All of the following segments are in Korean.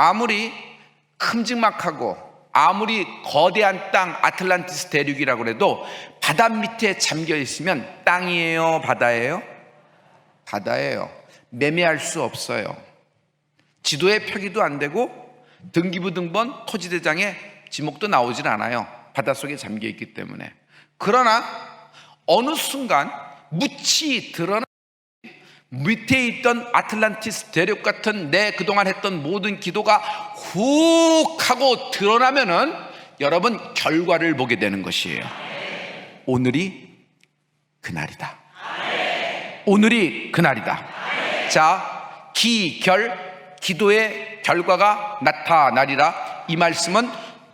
아무리 큼직막하고 아무리 거대한 땅 아틀란티스 대륙이라고 해도 바다 밑에 잠겨 있으면 땅이에요, 바다예요? 바다예요. 매매할 수 없어요. 지도에 표기도 안 되고 등기부등본 토지대장에 지목도 나오질 않아요. 바닷속에 잠겨 있기 때문에. 그러나 어느 순간 묻히 드러나 밑에 있던 아틀란티스 대륙 같은 내 그동안 했던 모든 기도가 훅 하고 드러나면은 여러분 결과를 보게 되는 것이에요. 오늘이 그날이다. 오늘이 그날이다. 자, 기도의 결과가 나타나리라. 이 말씀은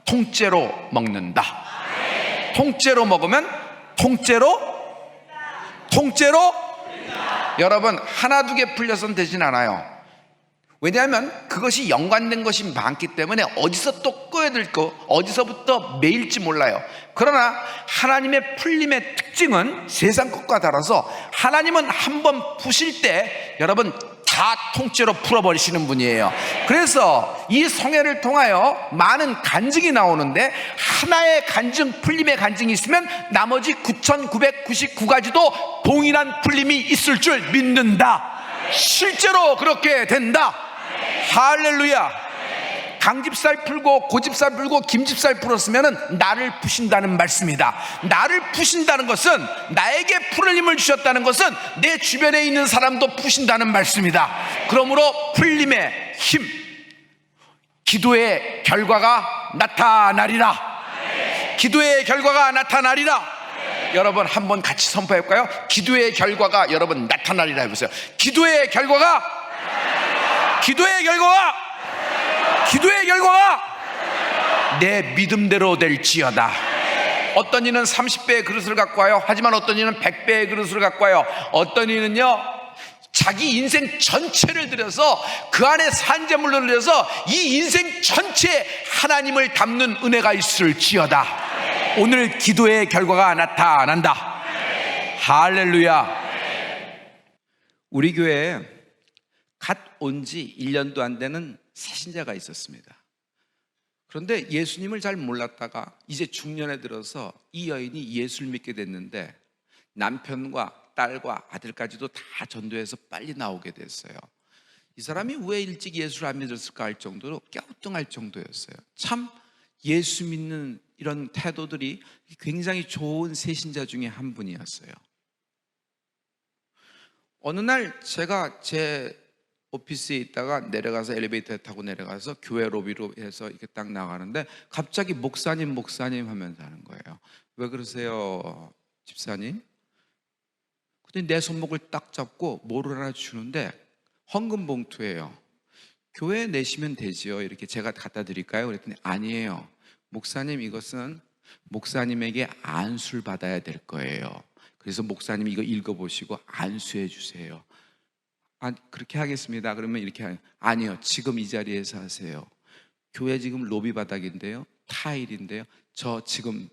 통째로 먹는다. 통째로 먹으면 통째로 여러분 하나 두 개 풀려서는 되진 않아요. 왜냐하면 그것이 연관된 것이 많기 때문에 어디서 또 꺼야될 거, 어디서부터 매일지 몰라요. 그러나 하나님의 풀림의 특징은 세상 것과 달라서 하나님은 한번 푸실 때 여러분 다 통째로 풀어버리시는 분이에요. 그래서 이 성회를 통하여 많은 간증이 나오는데 하나의 간증, 풀림의 간증이 있으면 나머지 9,999가지도 동일한 풀림이 있을 줄 믿는다. 실제로 그렇게 된다. 할렐루야. 강집살 풀고 고집살 풀고 김집살 풀었으면 나를 푸신다는 말씀이다. 나를 푸신다는 것은, 나에게 풀림을 주셨다는 것은 내 주변에 있는 사람도 푸신다는 말씀이다. 그러므로 풀림의 힘, 기도의 결과가 나타나리라. 기도의 결과가 나타나리라. 여러분 한번 같이 선포해볼까요? 기도의 결과가 여러분 나타나리라 해보세요. 기도의 결과가 내 믿음대로 될지어다. 어떤 이는 30배의 그릇을 갖고 와요. 하지만 어떤 이는 100배의 그릇을 갖고 와요. 어떤 이는요 자기 인생 전체를 들여서 그 안에 산재물을 들여서 이 인생 전체에 하나님을 담는 은혜가 있을지어다. 오늘 기도의 결과가 나타난다. 할렐루야. 우리 교회에 갓 온 지 1년도 안 되는 새신자가 있었습니다. 그런데 예수님을 잘 몰랐다가 이제 중년에 들어서 이 여인이 예수를 믿게 됐는데 남편과 딸과 아들까지도 다 전도해서 빨리 나오게 됐어요. 이 사람이 왜 일찍 예수를 안 믿었을까 할 정도로 갸우뚱할 정도였어요. 참 예수 믿는 이런 태도들이 굉장히 좋은 새신자 중에 한 분이었어요. 어느 날 제가 제 오피스에 있다가 내려가서 엘리베이터에 타고 내려가서 교회 로비로 해서 이렇게 딱 나가는데 갑자기 목사님 하면서 하는 거예요. 왜 그러세요, 집사님? 근데 내 손목을 딱 잡고 뭐를 하나 주는데 헌금 봉투예요. 교회에 내시면 되지요. 이렇게 제가 갖다 드릴까요? 그랬더니 아니에요. 목사님, 이것은 목사님에게 안수를 받아야 될 거예요. 그래서 목사님이 이거 읽어보시고 안수해 주세요. 그렇게 하겠습니다. 그러면 이렇게 아니요, 지금 이 자리에서 하세요. 교회 지금 로비 바닥인데요, 타일인데요, 저 지금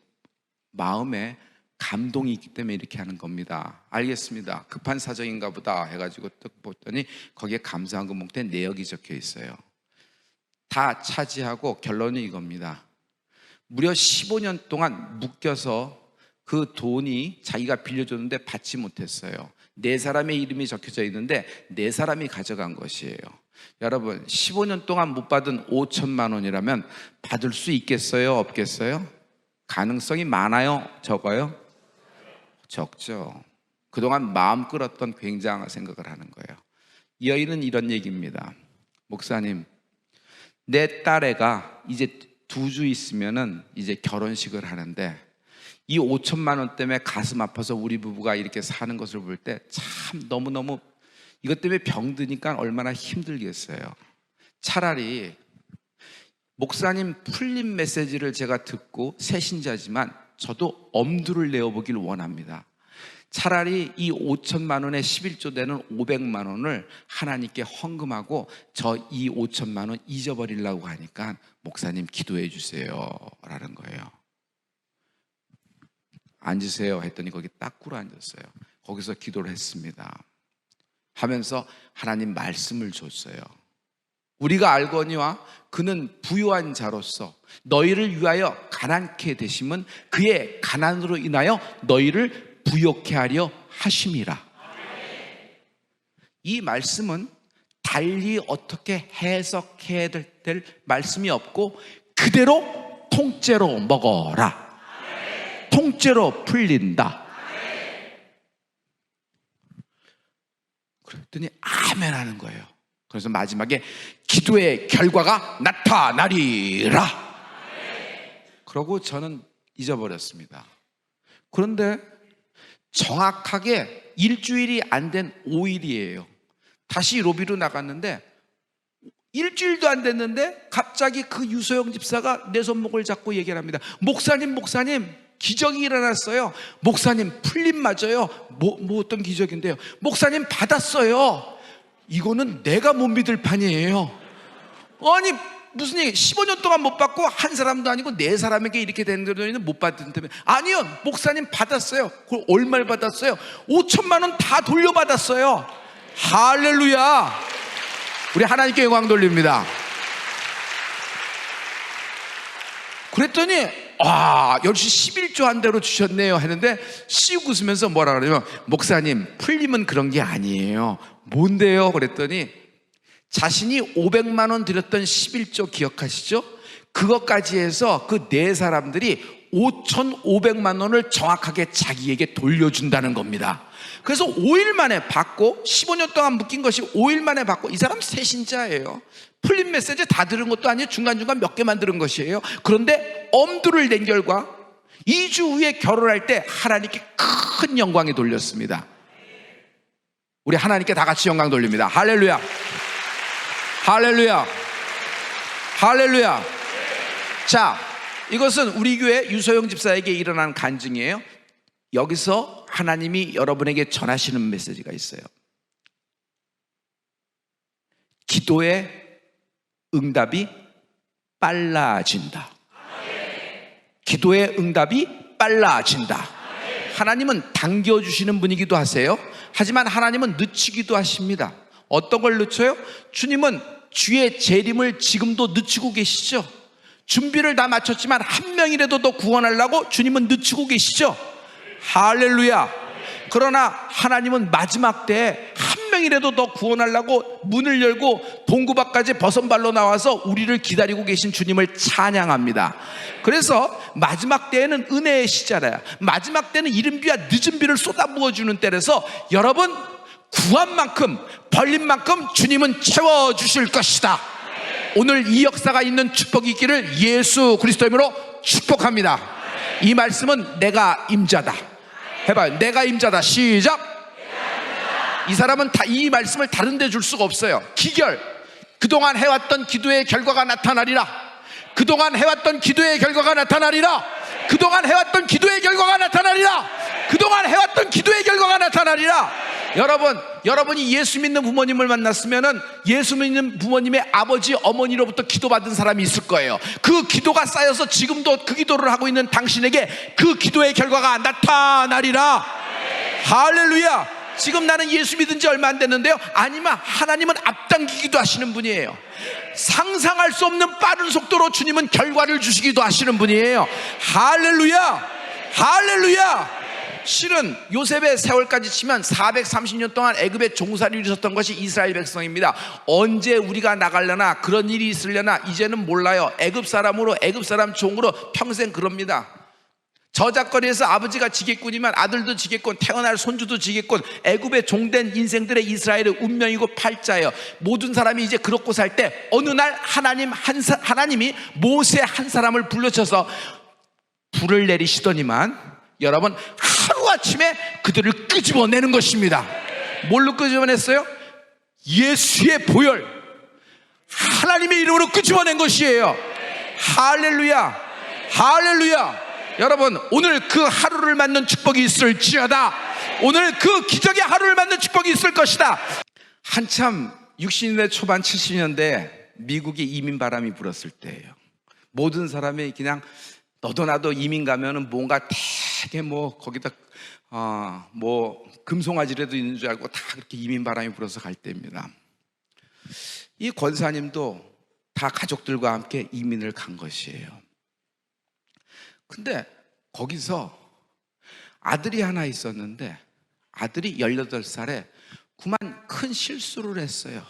마음에 감동이 있기 때문에 이렇게 하는 겁니다. 알겠습니다. 급한 사정인가 보다 해가지고 딱 봤더니 거기에 감사한금 봉투에 내역이 적혀 있어요. 다 차지하고 결론이 이겁니다. 무려 15년 동안 묶여서 그 돈이 자기가 빌려줬는데 받지 못했어요. 네 사람의 이름이 적혀져 있는데 네 사람이 가져간 것이에요. 여러분 15년 동안 못 받은 5천만 원이라면 받을 수 있겠어요, 없겠어요? 가능성이 많아요, 적어요? 적죠. 그동안 마음 끌었던 굉장한 생각을 하는 거예요. 이 여인은 이런 얘기입니다. 목사님, 내 딸애가 이제 2주 있으면은 이제 결혼식을 하는데 이 5천만 원 때문에 가슴 아파서 우리 부부가 이렇게 사는 것을 볼 때 참 너무너무 이것 때문에 병드니까 얼마나 힘들겠어요. 차라리 목사님 풀림 메시지를 제가 듣고 새신자지만 저도 엄두를 내어보길 원합니다. 차라리 이 5천만 원의 11조 되는 500만 원을 하나님께 헌금하고 저 이 5천만 원 잊어버리려고 하니까 목사님 기도해 주세요 라는 거예요. 앉으세요 했더니 거기 딱 꿇어 앉았어요. 거기서 기도를 했습니다. 하면서 하나님 말씀을 줬어요. 우리가 알거니와 그는 부유한 자로서 너희를 위하여 가난케 되심은 그의 가난으로 인하여 너희를 부욕케 하려 하심이라. 이 말씀은 달리 어떻게 해석해야 될 말씀이 없고 그대로 통째로 먹어라. 통째로 풀린다. 그랬더니 아멘 하는 거예요. 그래서 마지막에 기도의 결과가 나타나리라. 그러고 저는 잊어버렸습니다. 그런데 정확하게 일주일이 안 된 5일이에요. 다시 로비로 나갔는데 일주일도 안 됐는데 갑자기 그 유소영 집사가 내 손목을 잡고 얘기를 합니다. 목사님 기적이 일어났어요. 목사님 풀림 맞아요. 뭐 어떤 기적인데요? 목사님 받았어요. 이거는 내가 못 믿을 판이에요. 아니 무슨 얘기, 15년 동안 못 받고 한 사람도 아니고 네 사람에게 이렇게 되는 거는 못 받는다면, 아니요 목사님 받았어요. 그걸 얼마를 받았어요? 5천만 원 다 돌려받았어요. 할렐루야. 우리 하나님께 영광 돌립니다. 그랬더니 역시 11조 한 대로 주셨네요 했는데 씩 웃으면서 뭐라 그러냐면, 목사님 풀림은 그런 게 아니에요. 뭔데요? 그랬더니 자신이 500만 원 드렸던 11조 기억하시죠? 그것까지 해서 그 네 사람들이 5,500만 원을 정확하게 자기에게 돌려준다는 겁니다. 그래서 5일 만에 받고, 15년 동안 묶인 것이 5일 만에 받고, 이 사람 새신자예요. 풀림 메시지 다 들은 것도 아니에요. 중간중간 몇 개만 들은 것이에요. 그런데 엄두를 낸 결과 2주 후에 결혼할 때 하나님께 큰 영광이 돌렸습니다. 우리 하나님께 다 같이 영광 돌립니다. 할렐루야, 할렐루야, 할렐루야. 자, 이것은 우리 교회 유소영 집사에게 일어난 간증이에요. 여기서 하나님이 여러분에게 전하시는 메시지가 있어요. 기도의 응답이 빨라진다. 기도의 응답이 빨라진다. 하나님은 당겨주시는 분이기도 하세요. 하지만 하나님은 늦추기도 하십니다. 어떤 걸 늦춰요? 주님은 주의 재림을 지금도 늦추고 계시죠. 준비를 다 마쳤지만 한 명이라도 더 구원하려고 주님은 늦추고 계시죠. 할렐루야. 그러나 하나님은 마지막 때에 한 명이라도 더 구원하려고 문을 열고 동구 밖까지 버선발로 나와서 우리를 기다리고 계신 주님을 찬양합니다. 그래서 마지막 때에는 은혜의 시잖아요. 마지막 때는 이른 비와 늦은 비를 쏟아부어주는 때라서 여러분, 구한 만큼 벌린 만큼 주님은 채워주실 것이다. 오늘 이 역사가 있는 축복이 있기를 예수 그리스도 이름으로 축복합니다. 이 말씀은 내가 임자다. 해봐요. 내가 임자다. 시작. 이 사람은 이 말씀을 다른 데 줄 수가 없어요. 기결. 그동안 해왔던 기도의 결과가 나타나리라. 그동안 해왔던 기도의 결과가 나타나리라. 그동안 해왔던 기도의 결과가 나타나리라. 그동안 해왔던 기도의 결과가 나타나리라. 여러분이 예수 믿는 부모님을 만났으면은 예수 믿는 부모님의 아버지, 어머니로부터 기도받은 사람이 있을 거예요. 그 기도가 쌓여서 지금도 그 기도를 하고 있는 당신에게 그 기도의 결과가 나타나리라. 할렐루야. 지금 나는 예수 믿은 지 얼마 안 됐는데요, 아니면 하나님은 앞당기기도 하시는 분이에요. 상상할 수 없는 빠른 속도로 주님은 결과를 주시기도 하시는 분이에요. 할렐루야, 할렐루야. 실은 요셉의 세월까지 치면 430년 동안 애굽의 종살이를 있었던 것이 이스라엘 백성입니다. 언제 우리가 나가려나, 그런 일이 있으려나 이제는 몰라요. 애굽 사람으로, 애굽 사람 종으로 평생 그럽니다. 저작거리에서 아버지가 지게꾼이면 아들도 지게꾼, 태어날 손주도 지게꾼. 애굽의 종된 인생들의 이스라엘의 운명이고 팔자예요. 모든 사람이 이제 그렇고 살 때 어느 날 하나님이 모세 한 사람을 불러쳐서 불을 내리시더니만, 여러분, 하루아침에 그들을 끄집어내는 것입니다. 뭘로 끄집어냈어요? 예수의 보혈, 하나님의 이름으로 끄집어낸 것이에요. 할렐루야, 할렐루야. 여러분, 오늘 그 하루를 맞는 축복이 있을지어다. 오늘 그 기적의 하루를 맞는 축복이 있을 것이다. 한참 60년대 초반 70년대 미국에 이민 바람이 불었을 때예요. 모든 사람이 그냥 너도 나도 이민 가면은 뭔가 되게 거기다 금송아지라도 있는 줄 알고 다 그렇게 이민 바람이 불어서 갈 때입니다. 이 권사님도 다 가족들과 함께 이민을 간 것이에요. 근데 거기서 아들이 하나 있었는데 아들이 18살에 그만 큰 실수를 했어요.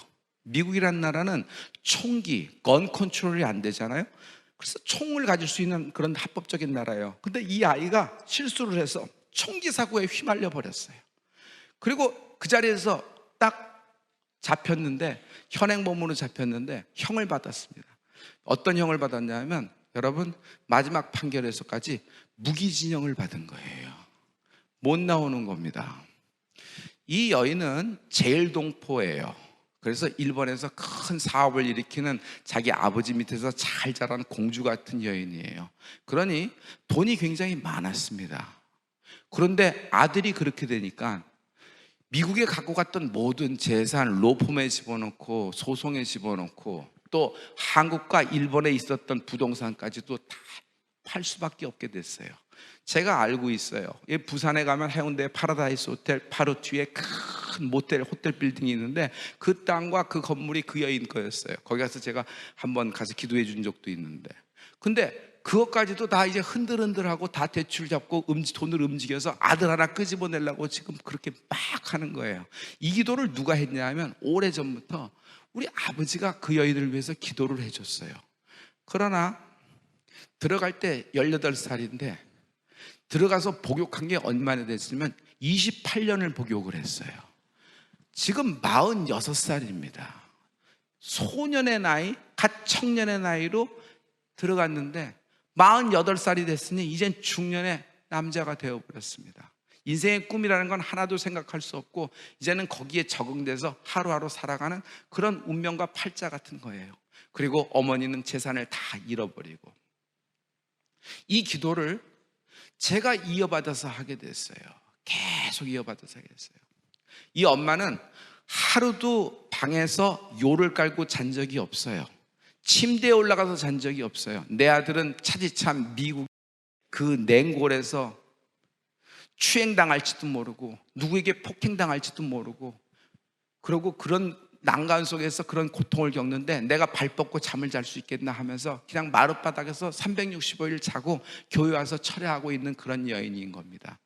미국이란 나라는 총기, 건 컨트롤이 안 되잖아요. 그래서 총을 가질 수 있는 그런 합법적인 나라예요. 근데 이 아이가 실수를 해서 총기 사고에 휘말려 버렸어요. 그리고 그 자리에서 딱 잡혔는데, 현행범으로 잡혔는데 형을 받았습니다. 어떤 형을 받았냐면, 여러분, 마지막 판결에서까지 무기징역을 받은 거예요. 못 나오는 겁니다. 이 여인은 제일동포예요. 그래서 일본에서 큰 사업을 일으키는 자기 아버지 밑에서 잘 자란 공주 같은 여인이에요. 그러니 돈이 굉장히 많았습니다. 그런데 아들이 그렇게 되니까 미국에 갖고 갔던 모든 재산 로펌에 집어넣고 소송에 집어넣고 또 한국과 일본에 있었던 부동산까지도 다 팔 수밖에 없게 됐어요. 제가 알고 있어요. 부산에 가면 해운대 파라다이스 호텔 바로 뒤에 큰 모텔, 호텔 빌딩이 있는데 그 땅과 그 건물이 그 여인 거였어요. 거기 가서 제가 한번 가서 기도해 준 적도 있는데, 근데 그것까지도 다 이제 흔들흔들하고 다 대출 잡고 돈을 움직여서 아들 하나 끄집어내려고 지금 그렇게 막 하는 거예요. 이 기도를 누가 했냐 하면 오래전부터 우리 아버지가 그 여인을 위해서 기도를 해줬어요. 그러나 들어갈 때 18살인데 들어가서 복역한 게 얼마나 됐으면 28년을 복역을 했어요. 지금 46살입니다. 소년의 나이, 갓 청년의 나이로 들어갔는데 48살이 됐으니 이젠 중년의 남자가 되어버렸습니다. 인생의 꿈이라는 건 하나도 생각할 수 없고 이제는 거기에 적응돼서 하루하루 살아가는 그런 운명과 팔자 같은 거예요. 그리고 어머니는 재산을 다 잃어버리고, 이 기도를 제가 이어받아서 하게 됐어요. 계속 이어받아서 하게 됐어요. 이 엄마는 하루도 방에서 요를 깔고 잔 적이 없어요. 침대에 올라가서 잔 적이 없어요. 내 아들은 차디찬 미국 그 냉골에서 추행당할지도 모르고 누구에게 폭행당할지도 모르고, 그리고 그런 난간 속에서 그런 고통을 겪는데 내가 발 뻗고 잠을 잘 수 있겠나 하면서 그냥 마룻바닥에서 365일 자고 교회 와서 철회하고 있는 그런 여인인 겁니다.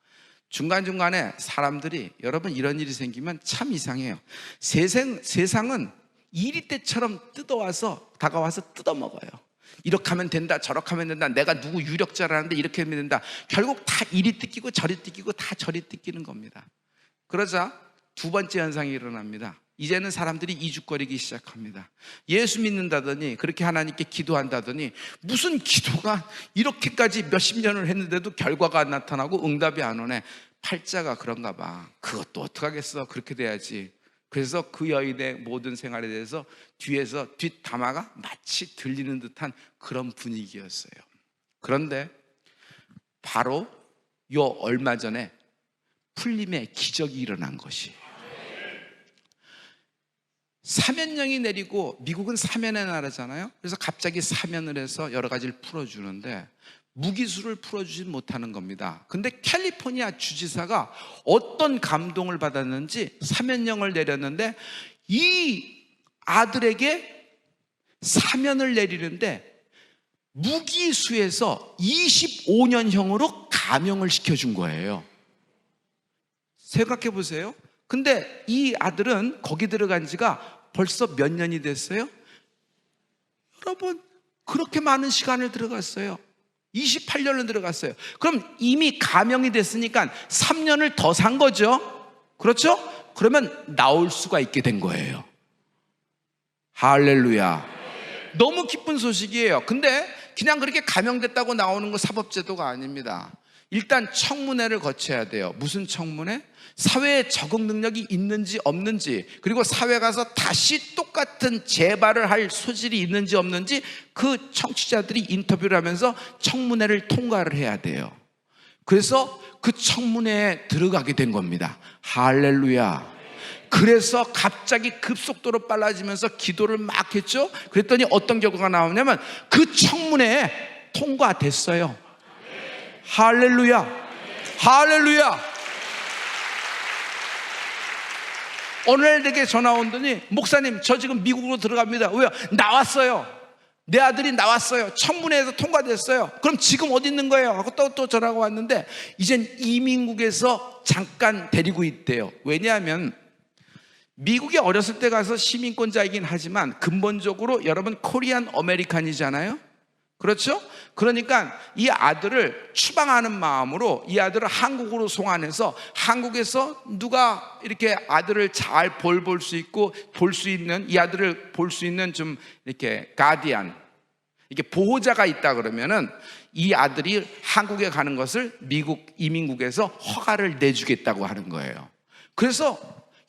중간중간에 사람들이, 여러분 이런 일이 생기면 참 이상해요. 세상은 이리 때처럼 다가와서 뜯어먹어요. 이렇게 하면 된다, 저렇게 하면 된다, 내가 누구 유력자라는데 이렇게 하면 된다. 결국 다 이리 뜯기고 저리 뜯기고 다 저리 뜯기는 겁니다. 그러자 두 번째 현상이 일어납니다. 이제는 사람들이 이죽거리기 시작합니다. 예수 믿는다더니, 그렇게 하나님께 기도한다더니 무슨 기도가 이렇게까지 몇십 년을 했는데도 결과가 안 나타나고 응답이 안 오네. 팔자가 그런가 봐. 그것도 어떡하겠어, 그렇게 돼야지. 그래서 그 여인의 모든 생활에 대해서 뒤에서 뒷담화가 마치 들리는 듯한 그런 분위기였어요. 그런데 바로 요 얼마 전에 풀림의 기적이 일어난 것이에요. 사면령이 내리고, 미국은 사면의 나라잖아요. 그래서 갑자기 사면을 해서 여러 가지를 풀어주는데 무기수를 풀어주지 못하는 겁니다. 근데 캘리포니아 주지사가 어떤 감동을 받았는지 사면령을 내렸는데 이 아들에게 사면을 내리는데 무기수에서 25년형으로 감형을 시켜준 거예요. 생각해 보세요. 근데 이 아들은 거기 들어간 지가 벌써 몇 년이 됐어요? 여러분, 그렇게 많은 시간을 들어갔어요. 28년을 들어갔어요. 그럼 이미 감형이 됐으니까 3년을 더 산 거죠. 그렇죠? 그러면 나올 수가 있게 된 거예요. 할렐루야. 너무 기쁜 소식이에요. 근데 그냥 그렇게 감형됐다고 나오는 거 사법제도가 아닙니다. 일단 청문회를 거쳐야 돼요. 무슨 청문회? 사회에 적응 능력이 있는지 없는지, 그리고 사회 가서 다시 똑같은 재발을 할 소질이 있는지 없는지 그 청취자들이 인터뷰를 하면서 청문회를 통과를 해야 돼요. 그래서 그 청문회에 들어가게 된 겁니다. 할렐루야. 그래서 갑자기 급속도로 빨라지면서 기도를 막 했죠. 그랬더니 어떤 결과가 나오냐면 그 청문회에 통과됐어요. 할렐루야. 할렐루야. 오늘 내게 전화 온더니 목사님 저 지금 미국으로 들어갑니다. 왜요? 나왔어요. 내 아들이 나왔어요. 청문회에서 통과됐어요. 그럼 지금 어디 있는 거예요? 하고 또 전화가 왔는데 이젠 이민국에서 잠깐 데리고 있대요. 왜냐하면 미국에 어렸을 때 가서 시민권자이긴 하지만 근본적으로 여러분 코리안 아메리칸이잖아요. 그렇죠? 그러니까 이 아들을 추방하는 마음으로 이 아들을 한국으로 송환해서 한국에서 누가 이렇게 아들을 잘 볼 수 있고 볼 수 있는 이 아들을 볼 수 있는 좀 이렇게 가디안 이게 보호자가 있다 그러면은 이 아들이 한국에 가는 것을 미국 이민국에서 허가를 내주겠다고 하는 거예요. 그래서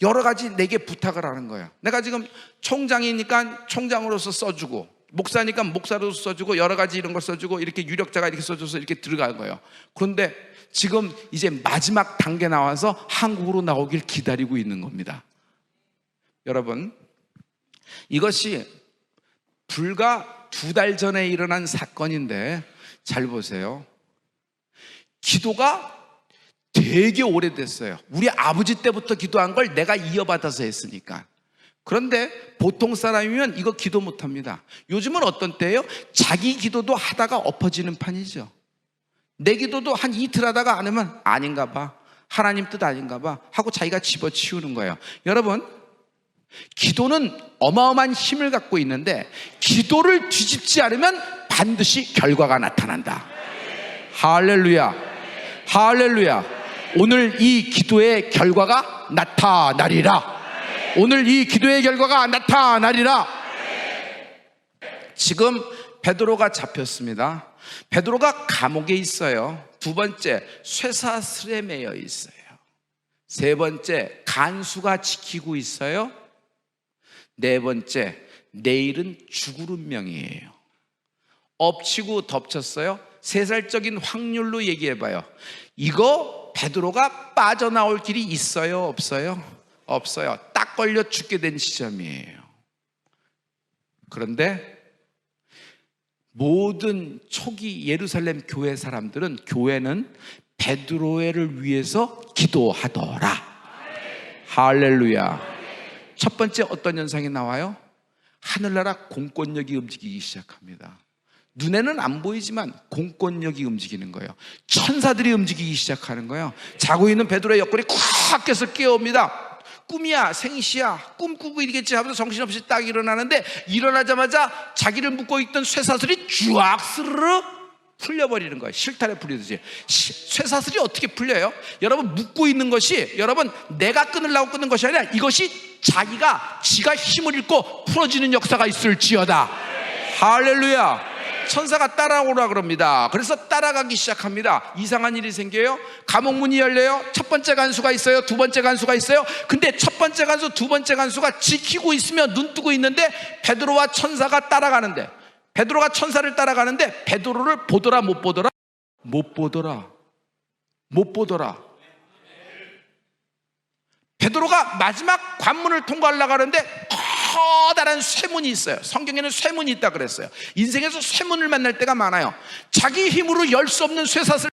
여러 가지 내게 부탁을 하는 거예요. 내가 지금 총장이니까 총장으로서 써주고 목사니까 목사로서 써주고 여러 가지 이런 걸 써주고 이렇게 유력자가 이렇게 써줘서 이렇게 들어간 거예요. 그런데 지금 이제 마지막 단계 나와서 한국으로 나오길 기다리고 있는 겁니다. 여러분, 이것이 불과 2달 전에 일어난 사건인데 잘 보세요. 기도가 되게 오래됐어요. 우리 아버지 때부터 기도한 걸 내가 이어받아서 했으니까. 그런데 보통 사람이면 이거 기도 못합니다. 요즘은 어떤 때예요? 자기 기도도 하다가 엎어지는 판이죠. 내 기도도 한 이틀 하다가 안 하면 아닌가 봐, 하나님 뜻 아닌가 봐 하고 자기가 집어치우는 거예요. 여러분, 기도는 어마어마한 힘을 갖고 있는데 기도를 뒤집지 않으면 반드시 결과가 나타난다. 할렐루야, 할렐루야. 오늘 이 기도의 결과가 나타나리라. 오늘 이 기도의 결과가 나타나리라. 지금 베드로가 잡혔습니다. 베드로가 감옥에 있어요. 2번째, 쇠사슬에 매여 있어요. 3번째, 간수가 지키고 있어요. 4번째, 내일은 죽을 운명이에요. 엎치고 덮쳤어요. 세살적인 확률로 얘기해봐요. 이거 베드로가 빠져나올 길이 있어요, 없어요? 없어요. 딱 걸려 죽게 된 시점이에요. 그런데 모든 초기 예루살렘 교회 사람들은 교회는 베드로를 위해서 기도하더라. 할렐루야. 첫 번째 어떤 현상이 나와요? 하늘나라 공권력이 움직이기 시작합니다. 눈에는 안 보이지만 공권력이 움직이는 거예요. 천사들이 움직이기 시작하는 거예요. 자고 있는 베드로의 옆구리 콱 깨서 깨웁니다. 꿈이야, 생시야, 꿈꾸고 있겠지 하면서 정신없이 딱 일어나는데 일어나자마자 자기를 묶고 있던 쇠사슬이 쫙 스르르 풀려버리는 거예요. 실타래 풀리듯이. 쇠사슬이 어떻게 풀려요? 여러분, 묶고 있는 것이 여러분 내가 끊으려고 끊는 것이 아니라 이것이 지가 힘을 잃고 풀어지는 역사가 있을지어다. 할렐루야. 천사가 따라오라 그럽니다. 그래서 따라가기 시작합니다. 이상한 일이 생겨요. 감옥 문이 열려요. 첫 번째 간수가 있어요. 2번째 간수가 있어요. 근데 첫 번째 간수, 2번째 간수가 지키고 있으며 눈 뜨고 있는데 베드로와 천사가 따라가는데, 베드로가 천사를 따라가는데 베드로를 보더라 못 보더라? 못 보더라. 못 보더라. 베드로가 마지막 관문을 통과하려고 하는데 커다란 쇠문이 있어요. 성경에는 쇠문이 있다 그랬어요. 인생에서 쇠문을 만날 때가 많아요. 자기 힘으로 열 수 없는 쇠사슬,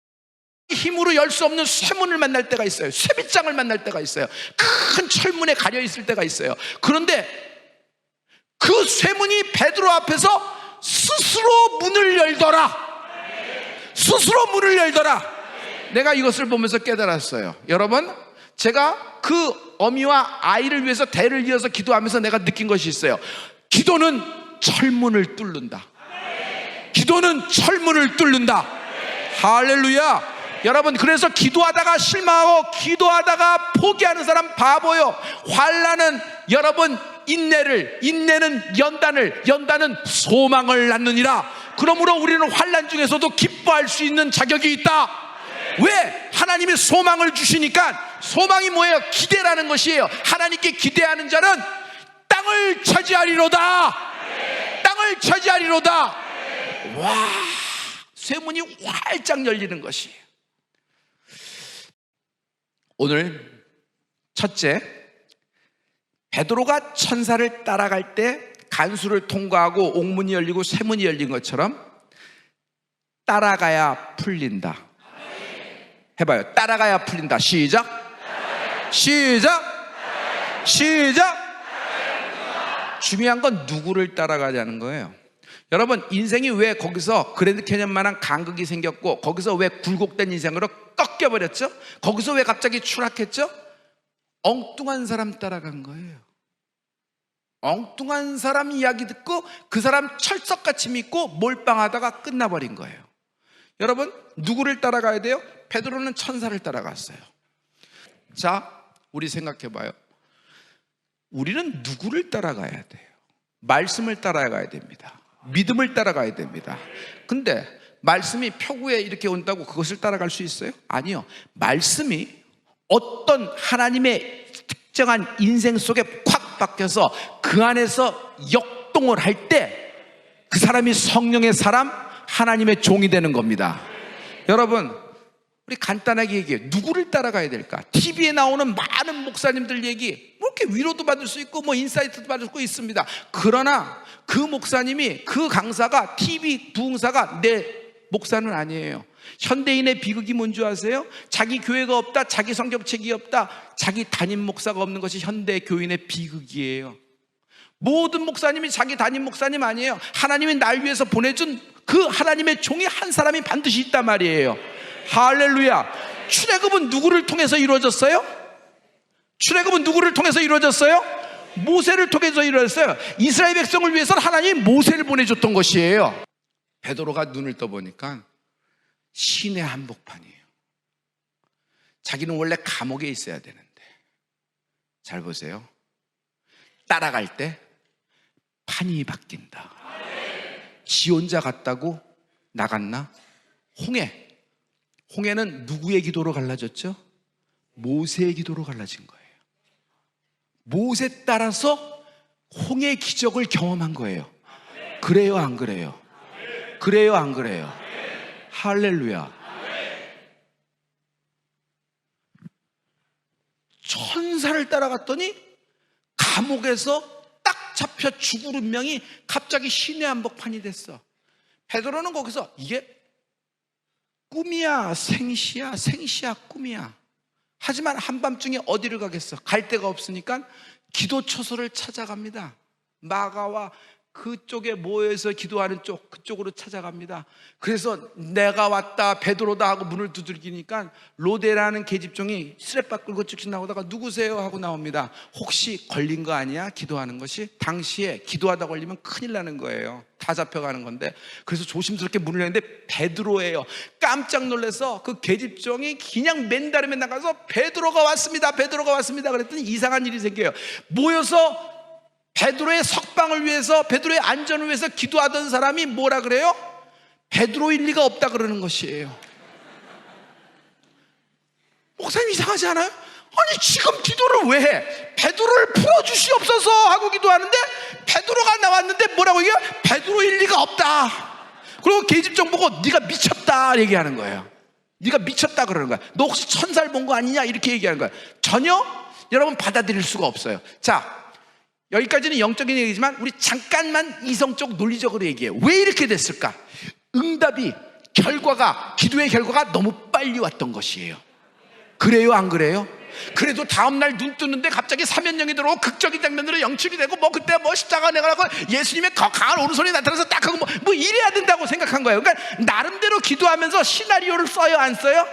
힘으로 열 수 없는 쇠문을 만날 때가 있어요. 쇠빗장을 만날 때가 있어요. 큰 철문에 가려 있을 때가 있어요. 그런데 그 쇠문이 베드로 앞에서 스스로 문을 열더라. 스스로 문을 열더라. 내가 이것을 보면서 깨달았어요. 여러분, 제가 그 어미와 아이를 위해서 대를 이어서 기도하면서 내가 느낀 것이 있어요. 기도는 철문을 뚫는다. 기도는 철문을 뚫는다. 할렐루야. 여러분, 그래서 기도하다가 실망하고 기도하다가 포기하는 사람 바보요. 환난은 여러분 인내는 연단은 소망을 낳느니라. 그러므로 우리는 환난 중에서도 기뻐할 수 있는 자격이 있다. 왜? 하나님이 소망을 주시니까. 소망이 뭐예요? 기대라는 것이에요. 하나님께 기대하는 자는 땅을 차지하리로다. 땅을 차지하리로다. 와, 쇠문이 활짝 열리는 것이에요. 오늘 첫째, 베드로가 천사를 따라갈 때 간수를 통과하고 옥문이 열리고 쇠문이 열린 것처럼 따라가야 풀린다. 해봐요. 따라가야 풀린다. 시작. 시작. 시작. 중요한 건 누구를 따라가자는 거예요. 여러분, 인생이 왜 거기서 그랜드 캐년만한 간극이 생겼고, 거기서 왜 굴곡된 인생으로 꺾여버렸죠? 거기서 왜 갑자기 추락했죠? 엉뚱한 사람 따라간 거예요. 엉뚱한 사람 이야기 듣고 그 사람 철석같이 믿고 몰빵하다가 끝나버린 거예요. 여러분, 누구를 따라가야 돼요? 베드로는 천사를 따라갔어요. 자, 우리 생각해봐요. 우리는 누구를 따라가야 돼요? 말씀을 따라가야 됩니다. 믿음을 따라가야 됩니다. 근데 말씀이 표구에 이렇게 온다고 그것을 따라갈 수 있어요? 아니요. 말씀이 어떤 하나님의 특정한 인생 속에 콱 박혀서 그 안에서 역동을 할 때 그 사람이 성령의 사람, 하나님의 종이 되는 겁니다. 여러분, 우리 간단하게 얘기해요. 누구를 따라가야 될까? TV에 나오는 많은 목사님들 얘기, 뭐 이렇게 위로도 받을 수 있고 뭐 인사이트도 받을 수 있습니다. 그러나 그 목사님이, 그 강사가, TV 부흥사가 내 목사는 아니에요. 현대인의 비극이 뭔지 아세요? 자기 교회가 없다, 자기 성경책이 없다, 자기 담임 목사가 없는 것이 현대 교인의 비극이에요. 모든 목사님이 자기 담임 목사님 아니에요. 하나님이 날 위해서 보내준 그 하나님의 종이 한 사람이 반드시 있단 말이에요. 할렐루야. 출애굽은 누구를 통해서 이루어졌어요? 출애굽은 누구를 통해서 이루어졌어요? 모세를 통해서 이루어졌어요. 이스라엘 백성을 위해서는 하나님이 모세를 보내줬던 것이에요. 베드로가 눈을 떠보니까 신의 한복판이에요. 자기는 원래 감옥에 있어야 되는데, 잘 보세요. 따라갈 때 판이 바뀐다. 지 혼자 갔다고 나갔나? 홍해는 누구의 기도로 갈라졌죠? 모세의 기도로 갈라진 거예요. 모세 따라서 홍해 기적을 경험한 거예요. 그래요, 안 그래요? 그래요, 안 그래요? 할렐루야. 천사를 따라갔더니 감옥에서 딱 잡혀 죽을 운명이 갑자기 신의 한복판이 됐어. 베드로는 거기서 이게 꿈이야 생시야, 생시야 꿈이야. 하지만 한밤중에 어디를 가겠어? 갈 데가 없으니까 기도처소를 찾아갑니다. 마가와 그쪽에 모여서 기도하는 쪽, 그쪽으로 찾아갑니다. 그래서 내가 왔다, 베드로다 하고 문을 두들기니까 로데라는 계집종이 스렛바 끌고 쭉쭉 나오다가 누구세요? 하고 나옵니다. 혹시 걸린 거 아니야? 기도하는 것이? 당시에 기도하다 걸리면 큰일 나는 거예요. 다 잡혀가는 건데. 그래서 조심스럽게 문을 열는데 베드로예요. 깜짝 놀라서 그 계집종이 그냥 맨다름에 나가서 베드로가 왔습니다, 베드로가 왔습니다 그랬더니 이상한 일이 생겨요. 모여서 베드로의 석방을 위해서, 베드로의 안전을 위해서 기도하던 사람이 뭐라 그래요? 베드로일 리가 없다 그러는 것이에요. 목사님 이상하지 않아요? 아니 지금 기도를 왜 해? 베드로를 풀어주시옵소서 하고 기도하는데 베드로가 나왔는데 뭐라고 얘기해요? 베드로일 리가 없다. 그리고 계집종 보고 네가 미쳤다 얘기하는 거예요. 네가 미쳤다 그러는 거야. 너 혹시 천사를 본 거 아니냐 이렇게 얘기하는 거야. 전혀 여러분 받아들일 수가 없어요. 자, 여기까지는 영적인 얘기지만 우리 잠깐만 이성적 논리적으로 얘기해요. 왜 이렇게 됐을까? 응답이, 결과가, 기도의 결과가 너무 빨리 왔던 것이에요. 그래요, 안 그래요? 그래도 다음날 눈 뜨는데 갑자기 사면령이 들어오고 극적인 장면으로 연출이 되고 뭐 그때 뭐 십자가 내가라고 예수님의 강한 오른손이 나타나서 딱 하고 뭐 이래야 된다고 생각한 거예요. 그러니까 나름대로 기도하면서 시나리오를 써요, 안 써요?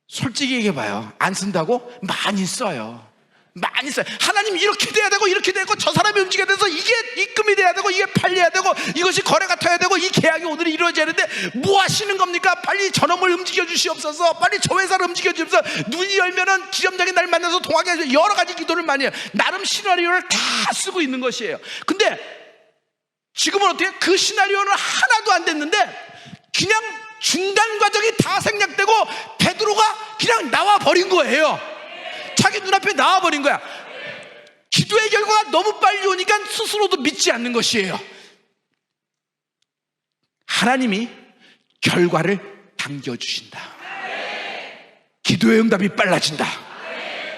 솔직히 얘기해봐요. 안 쓴다고? 많이 써요. 많이 써요. 하나님 이렇게 돼야 되고 이렇게 되고 저 사람이 움직여야 돼서 이게 입금이 돼야 되고 이게 팔려야 되고 이것이 거래가 터야 되고 이 계약이 오늘 이루어져야 되는데 뭐 하시는 겁니까? 빨리 저놈을 움직여 주시옵소서. 빨리 저 회사를 움직여 주옵소서. 눈이 열면은 기념장에 날 만나서 통하게 해서 여러 가지 기도를 많이 해요. 나름 시나리오를 다 쓰고 있는 것이에요. 근데 지금은 어떻게? 그 시나리오는 하나도 안 됐는데 그냥 중간 과정이 다 생략되고 베드로가 그냥 나와 버린 거예요. 자기 눈앞에 나와버린 거야. 기도의 결과가 너무 빨리 오니까 스스로도 믿지 않는 것이에요. 하나님이 결과를 당겨주신다. 기도의 응답이 빨라진다.